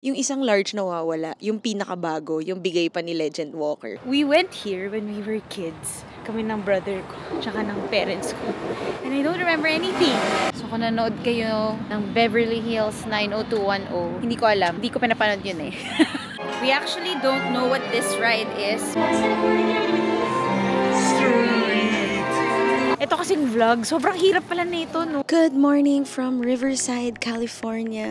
Yung isang large nawawala, yung pinakabago, yung bigay pa ni Legend Walker. We went here when we were kids. Kami ng brother ko, tsaka ng parents ko. And I don't remember anything. So kung nanood kayo ng Beverly Hills 90210, hindi ko alam. Hindi ko pinapanood yun eh. We actually don't know what this ride is. Ito kasing vlog, sobrang hirap pala nito, no? Good morning from Riverside, California.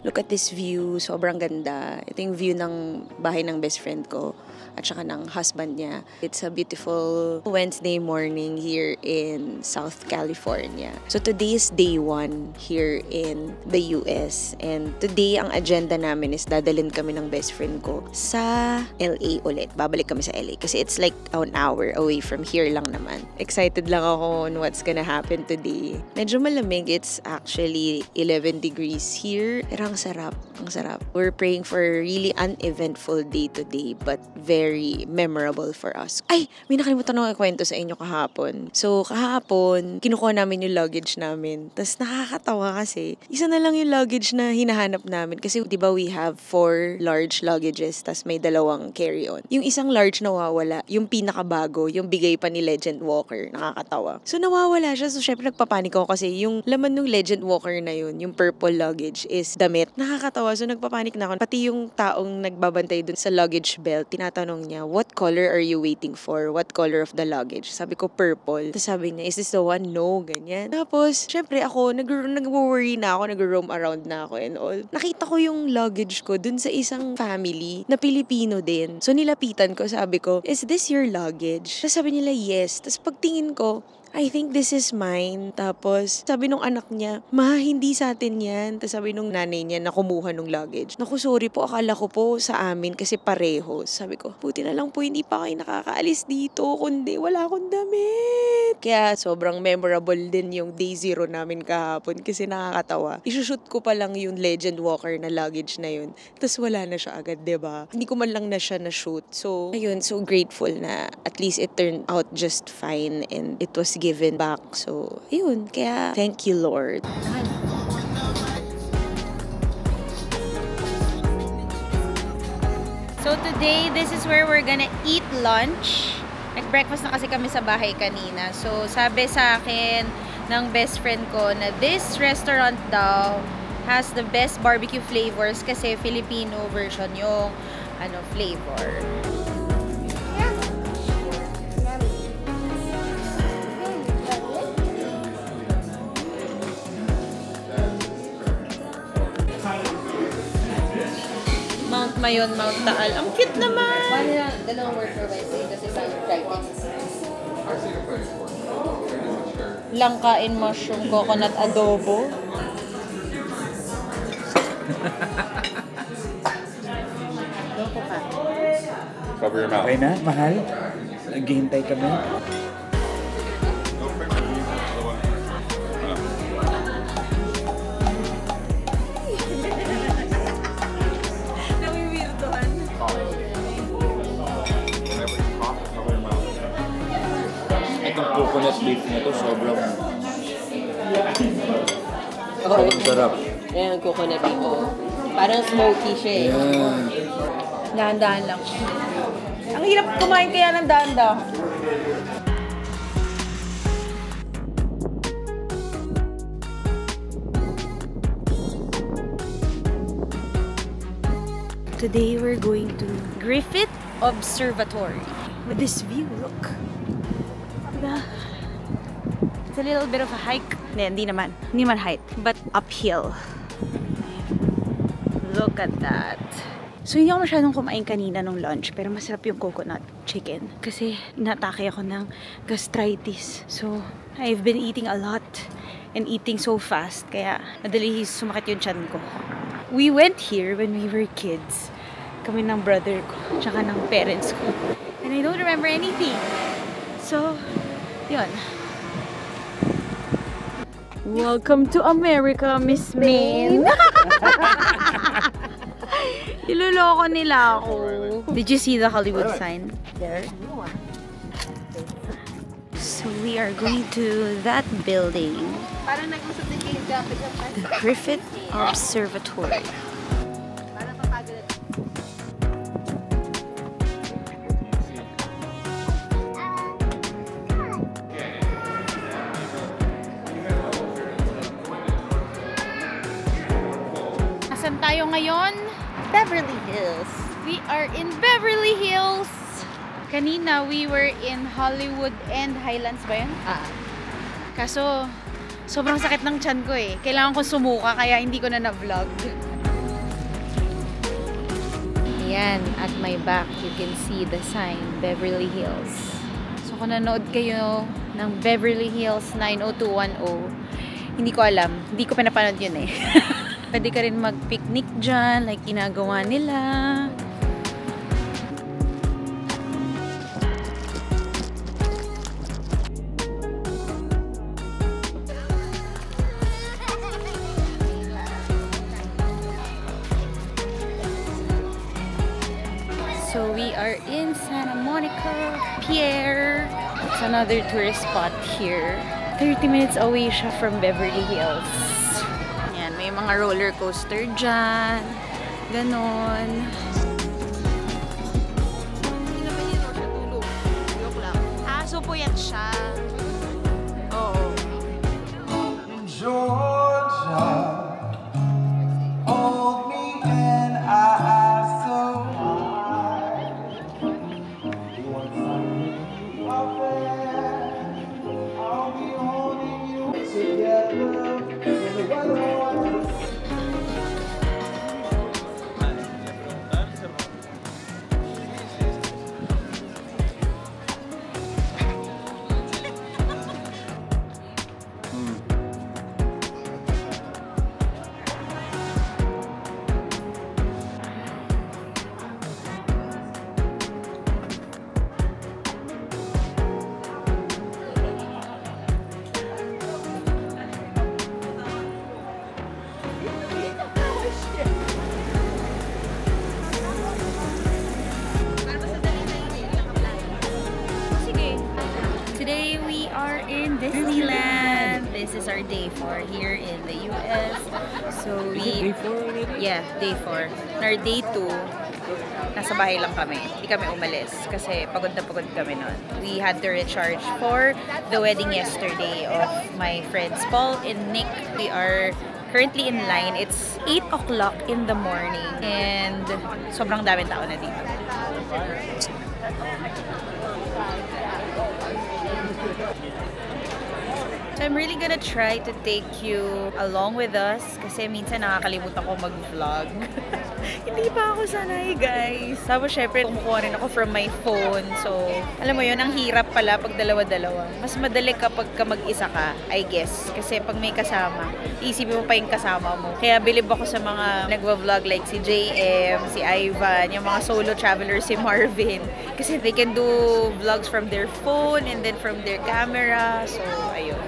Look at this view, sobrang ganda. Ito yung view ng bahay ng best friend ko at saka ng husband niya. It's a beautiful Wednesday morning here in South California. So today is day 1 here in the US. And today, ang agenda namin is dadalhin kami ng best friend ko sa LA ulit. Babalik kami sa LA kasi it's like an hour away from here lang naman. Excited lang ako on what's gonna happen today. Medyo malamig. It's actually 11 degrees here. Pero ang sarap. Ang sarap. We're praying for a really uneventful day today but very memorable for us. Ay! May nakalimutan akong ikwento sa inyo kahapon. So, kahapon, kinukuha namin yung luggage namin. Tapos nakakatawa kasi, isa na lang yung luggage na hinahanap namin. Kasi, di ba, we have 4 large luggages, tapos may 2 carry-on. Yung isang large nawawala, yung pinakabago, yung bigay pa ni Legend Walker. Nakakatawa. So, nawawala siya. So, syempre, nagpapanik ako kasi yung laman ng Legend Walker na yun, yung purple luggage, is damit. Nakakatawa. So, nagpapanik na ako. Pati yung taong nagbabantay dun sa luggage belt, tinatanong niya, what color are you waiting for? What color of the luggage? Sabi ko, purple. Tapos sabi niya, is this the one? No, ganyan. Tapos, syempre ako, nag-worry na ako, nag-roam around na ako and all. Nakita ko yung luggage ko dun sa isang family na Pilipino din. So, nilapitan ko, sabi ko, is this your luggage? Tapos sabi nila, yes. Tapos pagtingin ko, I think this is mine. Tapos, sabi nung anak niya, ma, hindi sa atin yan. Tapos sabi nung nanay niya na kumuha nung luggage. Naku, sorry po, akala ko po sa amin kasi pareho. Sabi ko, buti na lang po hindi pa kayo nakakaalis dito, kundi wala akong damit. Kaya sobrang memorable din yung day 0 namin kahapon kasi nakakatawa. Isushoot ko pa lang yung Legend Walker na luggage na yun. Tapos wala na siya agad, diba? Hindi ko man lang na siya na-shoot. So, ayun, so grateful na at least it turned out just fine and it was given back. So, ayun. Kaya, thank you, Lord. So today, this is where we're gonna eat lunch. Nag-breakfast na kasi kami sa bahay kanina. So, sabi sa akin ng best friend ko na this restaurant daw has the best barbecue flavors kasi Filipino version yung flavor. Mount Mayon, Mount Taal. Ang cute naman! Paano na, 2 word for Wednesday kasi isang Friday. Langkain mushroom coconut adobo. Loko pa. Cover your mouth. Okay na, mahal? Naghihintay kami. Itong coconut leaf na to, sobrang sarap. Ayan, coconut dito. Parang smoky siya eh. Ayan. Dahan-dahan lang. Ang hirap kumain kaya ng dahan-dahan. Today, we're going to Griffith Observatory. With this view, look. It's a little bit of a hike. Hindi naman hike, but uphill. Look at that. So, hindi ako masyadong kumain kanina nung lunch, pero masarap yung coconut chicken. Kasi, inatake ako ng gastritis. So, I've been eating a lot and eating so fast. Kaya, madali sumakit yung tiyan ko. We went here when we were kids. Kami ng brother ko, tsaka ng parents ko. And I don't remember anything. So, yun. Welcome to America, Miss Maine. Iloloko nila ako. Did you see the Hollywood sign there? So we are going to that building. The Griffith Observatory. Saan tayo ngayon? Beverly Hills. We are in Beverly Hills. Kanina, we were in Hollywood and Highlands ba yun? Kaso, sobrang sakit ng tiyan ko eh. Kailangan ko sumuka kaya hindi ko na na-vlog. Ayan, at my back, you can see the sign, Beverly Hills. So, kung nanood kayo ng Beverly Hills 90210, hindi ko alam. Hindi ko pinapanood yun eh. Pwede ka rin mag-picnic dyan, like ginagawa nila. So we are in Santa Monica Pier. It's another tourist spot here. 30 minutes away siya from Beverly Hills. Yan, may mga roller coaster dyan. Ganon. Hindi naman yun siya tulog. Joke lang. Aso po yan siya. Oo. Georgia, hold me and I so I'll be holding you together when the weather. Today we are in Disneyland. This is our day 4 here in the US. So we... Day 4 already? Yeah, day 4. Our day 2, nasa bahay lang kami. Hindi kami umalis kasi pagod na pagod kami nun. We had to recharge for the wedding yesterday of my friends Paul and Nick. We are currently in line. It's 8 o'clock in the morning and sobrang daming tao na dito. So I'm really gonna try to take you along with us kasi minsan nakakalimutan ko mag-vlog. Hindi pa ako sanay, guys. Tapos syempre, kumukuha rin ako from my phone. So, alam mo yun, ang hirap pala pag dalawa-dalawa. Mas madali kapag ka mag-isa ka, I guess. Kasi pag may kasama, iisipin mo pa yung kasama mo. Kaya bilib ako sa mga nagwa-vlog like si JM, si Ivan, yung mga solo travelers, si Marvin. Kasi they can do vlogs from their phone and then from their camera. So, ayun.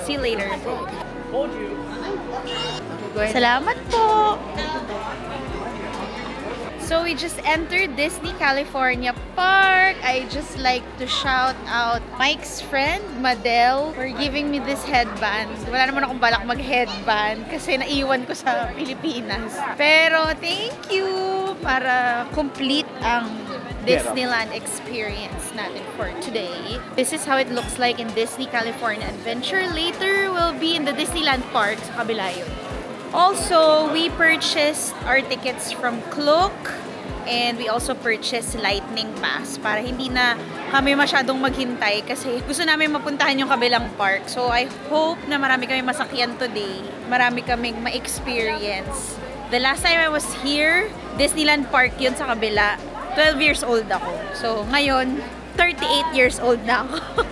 See you later. Salamat po! So we just entered Disney California Park. I just like to shout out Mike's friend, Madel, for giving me this headband. Wala naman akong balak mag-headband kasi naiwan ko sa Pilipinas. Pero thank you para complete ang Disneyland experience natin for today. This is how it looks like in Disney California Adventure. Later, we'll be in the Disneyland Park sa kabila yun. Also, we purchased our tickets from Klook and we also purchased Lightning Pass para hindi na kami masyadong maghintay kasi gusto namin mapuntahan yung kabilang park. So, I hope na marami kami masakyan today. Marami kaming ma-experience. The last time I was here, Disneyland Park yun sa kabila. 12 years old ako. So, ngayon, 38 years old na ako.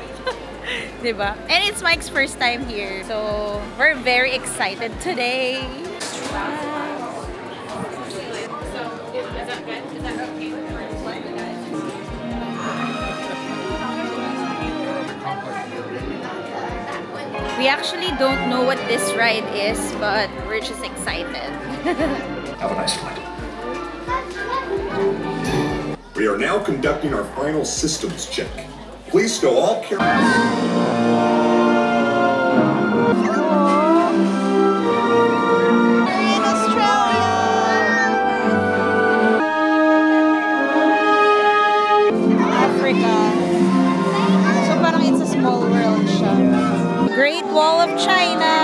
Diba? And it's Mike's first time here. So, we're very excited today. We actually don't know what this ride is, but we're just excited. Have a nice flight. We are now conducting our final systems check. Please stow all Great Wall of China.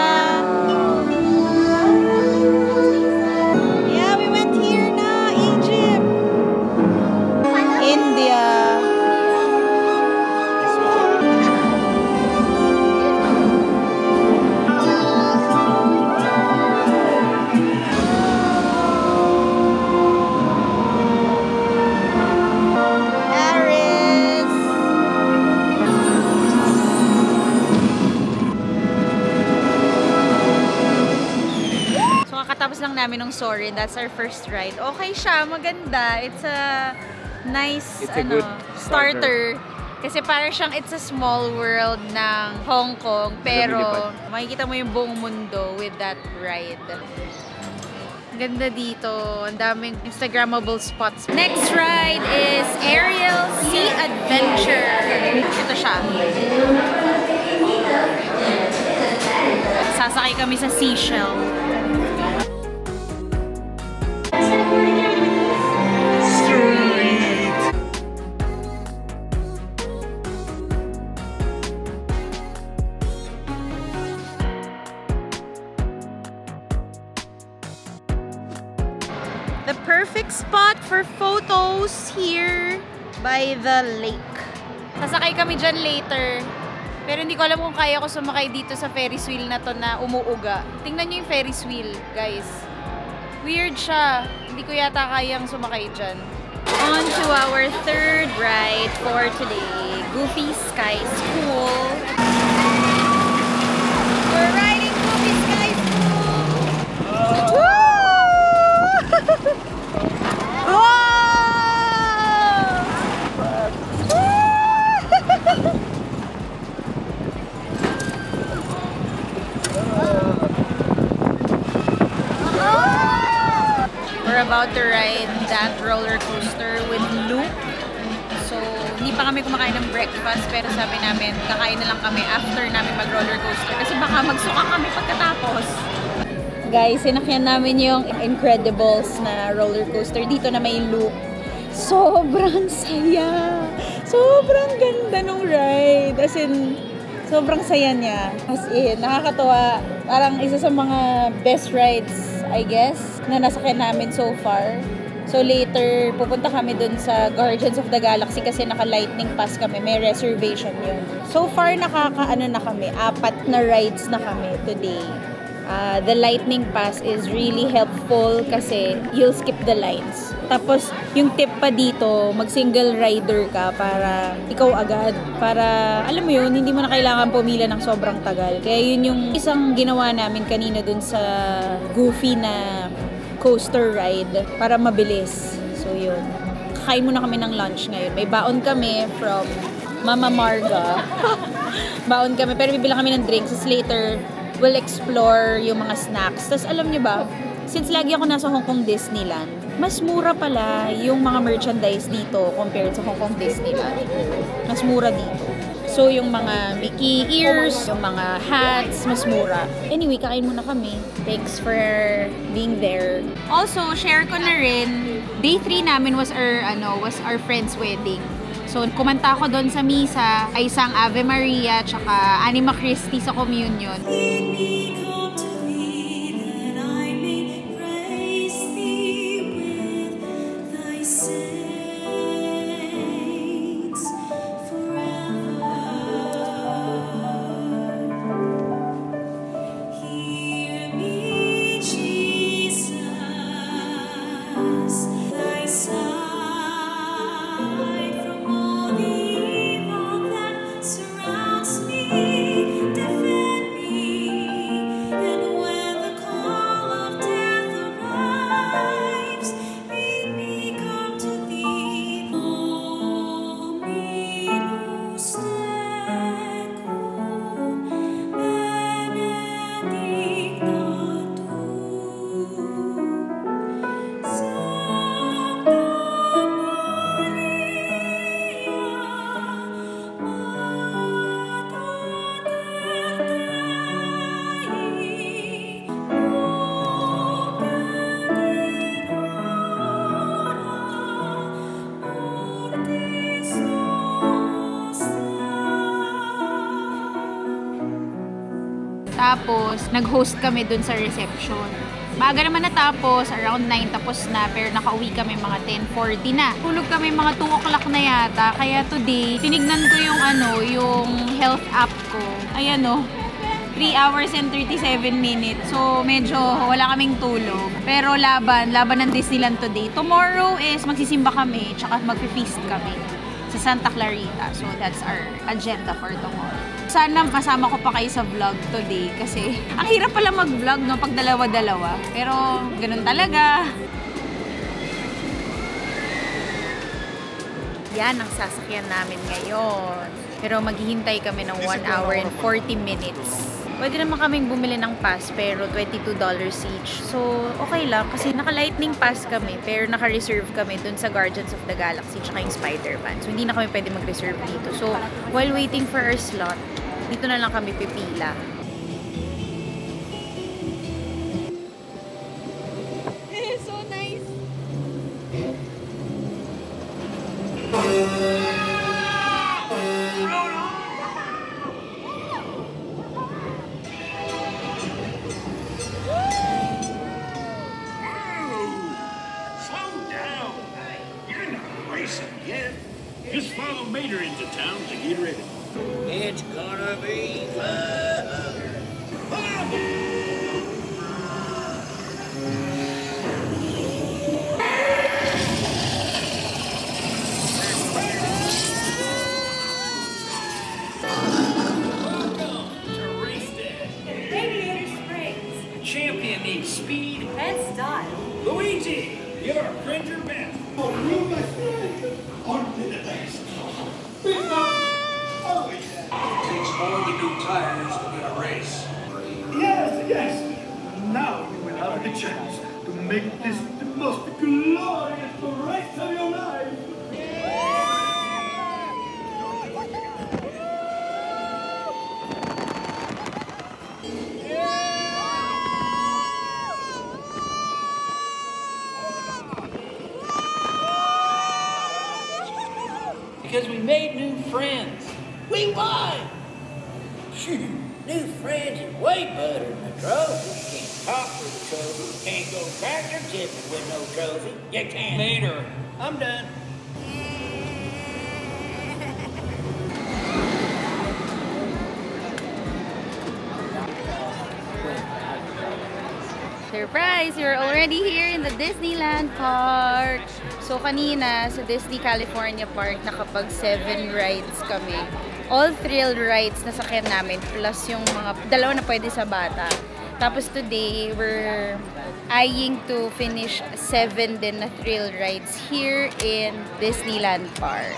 namin ng Soarin. That's our first ride. Okay siya, maganda. It's a nice It's a good starter. Kasi parang siyang it's a small world ng Hong Kong. Pero makikita mo yung buong mundo with that ride. Ganda dito. Ang daming Instagrammable spots. Next ride is Ariel Sea Adventure. Ito siya. Sasakay kami sa seashell. The perfect spot for photos here by the lake. Sasakay kami dyan later. Pero hindi ko alam kung kaya ko sumakay dito sa Ferris wheel na to na umuuga. Tingnan nyo yung Ferris wheel, guys. Weird siya. Hindi ko yata kayang sumakay dyan. On to our third ride for today. Goofy Sky School. We're riding Goofy Sky School! Woo! We're about to ride that roller coaster with Luke. So, hindi pa kami kumakain ng breakfast, pero sabi namin, kakain na lang kami after namin mag-roller coaster kasi baka magsuka kami pagkatapos. Guys, sinakyan namin yung Incredibles na roller coaster dito na may loop. Sobrang saya! Sobrang ganda nung ride. As in, sobrang saya niya. As in, nakakatawa. Parang isa sa mga best rides, I guess, na nasakyan namin so far. So later, pupunta kami dun sa Guardians of the Galaxy kasi naka-lightning pass kami. May reservation yun. So far, nakaka-ano na kami. 4 na rides na kami today. The lightning pass is really helpful kasi you'll skip the lines. Tapos, yung tip pa dito, mag-single rider ka para ikaw agad. Para, alam mo yun, hindi mo na kailangan pumila ng sobrang tagal. Kaya yun yung isang ginawa namin kanina dun sa Goofy na coaster ride para mabilis. So, yun. Kakain muna kami ng lunch ngayon. May baon kami from Mama Marga. Baon kami, pero bibila kami ng drinks. Tapos later, we'll explore yung mga snacks. Tapos alam nyo ba, since lagi ako nasa Hong Kong Disneyland, mas mura pala yung mga merchandise dito compared sa Hong Kong Disneyland. Mas mura dito. So yung mga Mickey ears, yung mga hats, mas mura. Anyway, kain muna kami. Thanks for being there. Also, share ko na rin, day 3 namin was our friend's wedding. So, kumanta ako doon sa misa, ay isang Ave Maria, tsaka Anima Christi sa communion. Tapos, nag-host kami dun sa reception. Maaga naman natapos, around 9 tapos na, pero nakauwi kami mga 10:40 na. Tulog kami mga 2 o'clock na yata, kaya today, tinignan ko yung yung health app ko. Ayan 3 hours and 37 minutes. So, medyo wala kaming tulog. Pero laban ng Disneyland today. Tomorrow is magsisimba kami, tsaka mag-feast kami sa Santa Clarita. So, that's our agenda for tomorrow. Sana masama ko pa kayo sa vlog today kasi ang hirap pala mag-vlog no pag dalawa-dalawa. Pero ganun talaga. Yan ang sasakyan namin ngayon. Pero maghihintay kami ng 1 hour and 40 minutes. Pwede naman kaming bumili ng pass pero $22 each. So, okay lang kasi naka-lightning pass kami pero naka-reserve kami dun sa Guardians of the Galaxy tsaka yung Spider-Man. So, hindi na kami pwede mag-reserve dito. So, while waiting for our slot, dito na lang kami pipila. So nice! Just follow Mater into town to get ready. It's gonna be fun. Radiator Springs. Champion needs speed And style. Luigi, you're a cringer best. Takes more than new tires to win a race. Yes. Now you will have the chance to make this the most glorious race of your life. Because we made new friends. We won! Phew, new friends is way better than a trophy. You can't talk with a trophy. You can't go tractor tipping with no trophy. You can't. Mater. I'm done. Surprise! We're already here in the Disneyland Park. So kanina sa Disney California Park nakapag 7 rides kami. All thrill rides na sakyan namin plus yung mga dalawa na pwede sa bata. Tapos today we're eyeing to finish 7 din na thrill rides here in Disneyland Park.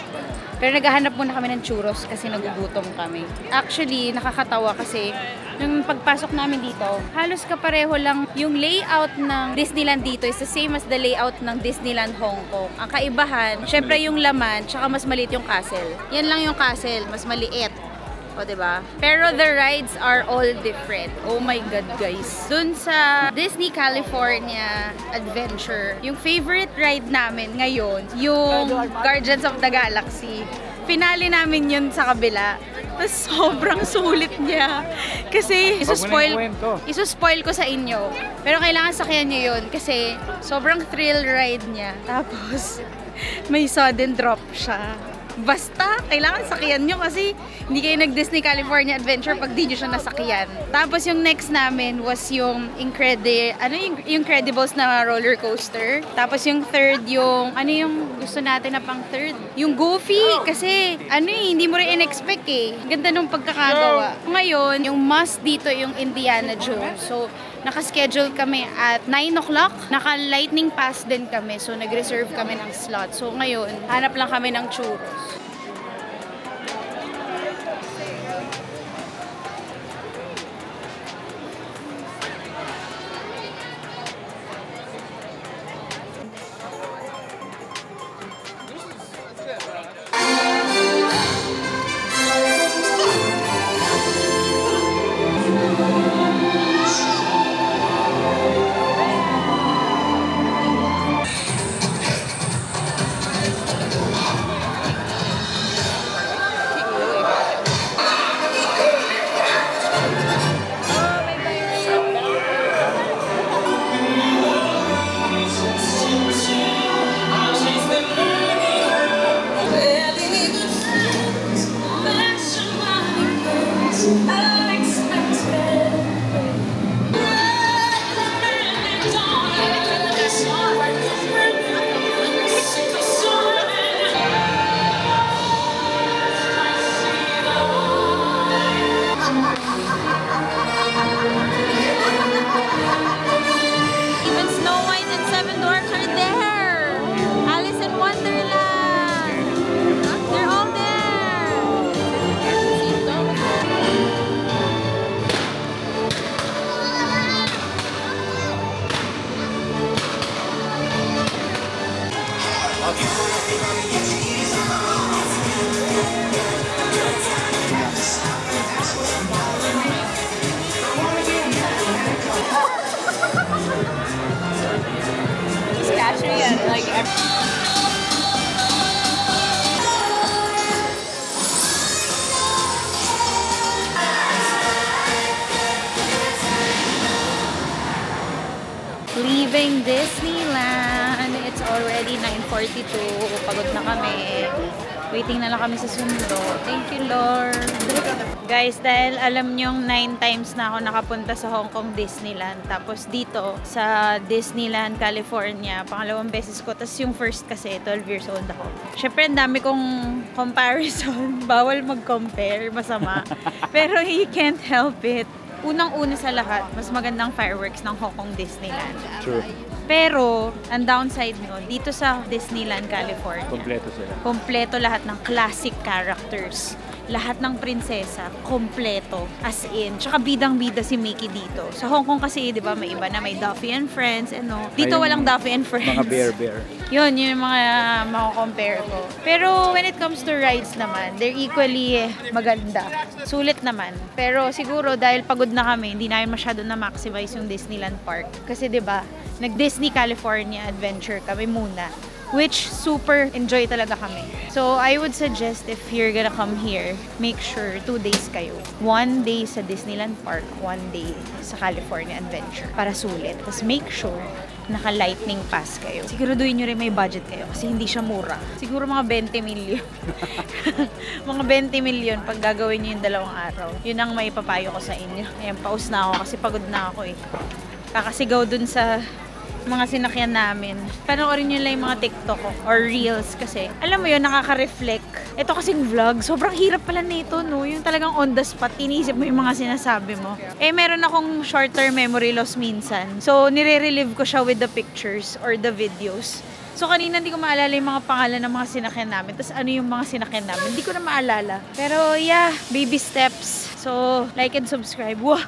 Pero naghahanap muna kami ng churros kasi nagugutom kami. Actually, nakakatawa kasi nung pagpasok namin dito, halos kapareho lang yung layout ng Disneyland dito is the same as the layout ng Disneyland Hong Kong. Ang kaibahan, syempre yung laman, tsaka mas maliit yung castle. Yan lang yung castle, mas maliit. O, diba? Pero the rides are all different. Oh my God, guys. Dun sa Disney California Adventure, yung favorite ride namin ngayon, yung Guardians of the Galaxy. Finale namin yun sa kabila. Tapos sobrang sulit niya. Kasi isuspoil ko sa inyo. Pero kailangan sakyan nyo yun kasi sobrang thrill ride niya. Tapos may sudden drop siya. Basta, kailangan sakyan nyo kasi hindi kayo nag-Disney California Adventure pag di nyo siya nasakyan. Tapos yung next namin was yung Incredibles na roller coaster. Tapos yung third, yung gusto natin na pang third? Yung Goofy, kasi hindi mo rin in-expect eh. Ganda nung pagkakagawa. Ngayon, yung must dito yung Indiana Jones. So, naka-schedule kami at 9 o'clock. Naka-lightning pass din kami. So, nag-reserve kami ng slot. So, ngayon, hanap lang kami ng churros. Leaving Disneyland. It's already 9:42. Pagod na kami. Waiting na lang kami sa sundo. Thank you, Lord. Guys, dahil alam nyong 9 times na ako nakapunta sa Hong Kong Disneyland. Tapos dito sa Disneyland, California, pangalawang beses ko. Tapos yung first kasi, 12 years old ako. Syempre, ang dami kong comparison. Bawal mag-compare. Masama. Pero you can't help it. Unang-una sa lahat, mas magandang fireworks ng Hong Kong Disneyland. True. Pero, ang downside no, dito sa Disneyland, California, Kompleto sila. kompleto lahat ng classic characters. Lahat ng prinsesa, kompleto. As in, tsaka bidang-bida si Mickey dito. Sa Hong Kong kasi, di ba, may iba na may Duffy and Friends, no? Dito walang Duffy and Friends. Mga bear. Yun yung mga mako-compare ko. Pero when it comes to rides naman, they're equally maganda. Sulit naman. Pero siguro dahil pagod na kami, hindi namin masyado na-maximize yung Disneyland Park. Kasi 'di ba, nag-Disney California Adventure kami muna. Which super enjoy talaga kami. So I would suggest if you're gonna come here, make sure 2 days kayo. 1 day sa Disneyland Park, 1 day sa California Adventure. Para sulit. Tapos make sure naka-lightning pass kayo. Siguraduhin nyo rin may budget kayo kasi hindi siya mura. Siguro mga 20 million. Mga 20 million pag gagawin nyo yung 2 araw. Yun ang may papayo ko sa inyo. Ayan, paus na ako kasi pagod na ako eh. Kakasigaw dun sa mga sinakyan namin. Panoorin nyo lang yung mga TikTok ko or Reels kasi alam mo yun, nakaka-reflect. Ito kasing vlog, sobrang hirap pala nito, no? Yung talagang on the spot, iniisip mo yung mga sinasabi mo. Eh, meron akong short-term memory loss minsan. So, nire-relive ko siya with the pictures or the videos. So, kanina hindi ko maalala yung mga pangalan ng mga sinakyan namin. Tapos, ano yung mga sinakyan namin? Hindi ko na maalala. Pero, yeah, baby steps. So, like and subscribe. Wow!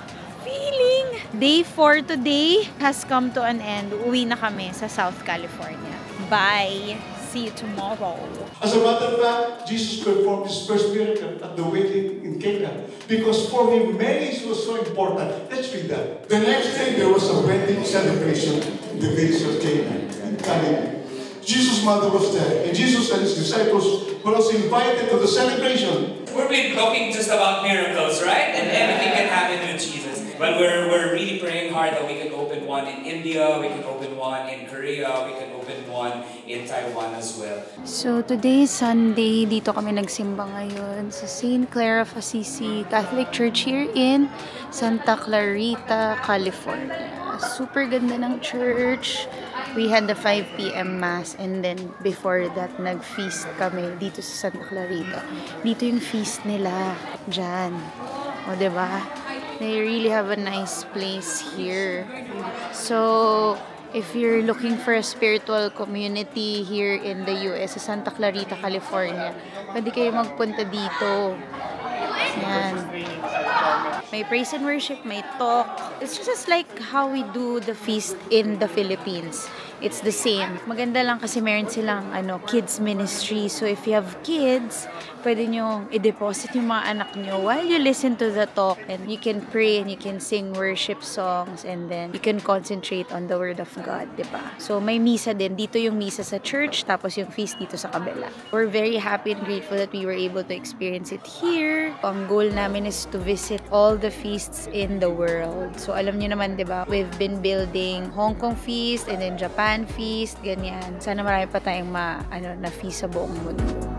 Feeling! Day 4 today has come to an end. Uwi na kami sa South California. Bye! See you tomorrow. As a matter of fact, Jesus performed his first miracle at the wedding in Cana because for him marriage was so important. Let's read that. The next day there was a wedding celebration in the village of Cana in Galilee. Jesus' mother was there, and Jesus and his disciples were also invited to the celebration. We've been talking just about miracles, right? And everything can happen with Jesus. Well, we're really praying hard that we can open one in India, we can open one in Korea, we can open one in Taiwan as well. So, today is Sunday. Dito kami nagsimba ngayon sa St. Clare of Assisi Catholic Church here in Santa Clarita, California. Super ganda ng church. We had the 5 p.m. Mass and then before that, nag-feast kami dito sa Santa Clarita. Dito yung feast nila. Diyan. O, diba? They really have a nice place here. So, if you're looking for a spiritual community here in the US, sa Santa Clarita, California, pwede kayo magpunta dito. Yan. May praise and worship, may talk. It's just like how we do the feast in the Philippines. It's the same. Maganda lang kasi meron silang kids ministry. So if you have kids, pwede nyo i-deposit yung mga anak nyo while you listen to the talk, and you can pray and you can sing worship songs, and then you can concentrate on the Word of God, diba? So may misa din. Dito yung misa sa church, tapos yung feast dito sa kabila. We're very happy and grateful that we were able to experience it here. Ang goal namin is to visit all the feasts in the world. So alam nyo naman, diba? We've been building Hong Kong feast and then Japan feast, ganyan. Sana marami pa tayong na feast sa buong mundo.